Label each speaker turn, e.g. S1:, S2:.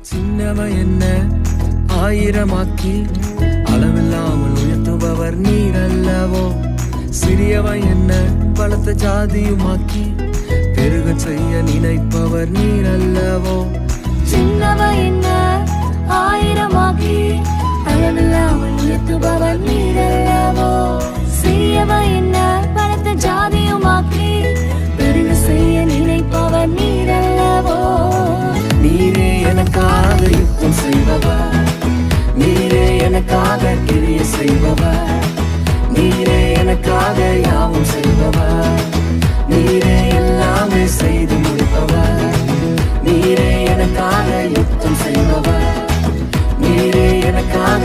S1: சின்னவன் என்ன ஆயிரமாக்கி அளவில்லாமல் உயர்த்துபவர் நீர் அல்லவோ. சிறியவன் என்ன பலத்த ஜாதியுமாக்கி பெருக செய்ய நினைப்பவர் நீர் அல்லவோ.
S2: சின்னவன் என்ன ஆயிரமாக்கி அளவில்லாமல் உயர்த்துபவர் நீர் அல்லவோ. சிறியவன் என்ன பலத்த ஜாதியுமாக்கி பெருக செய்ய நினைப்பவர் நீர் அல்லவோ.
S1: நீரே எனக்காக யுத்தம் செய்பவர், நீரே எனக்காக கிரிய செய்பவர், நீரே எனக்காக யாவும் செய்பவர், நீரே எல்லாமே செய்து முடிப்பவர். நீரே எனக்காக யுத்தம் செய்பவர், நீரே எனக்காக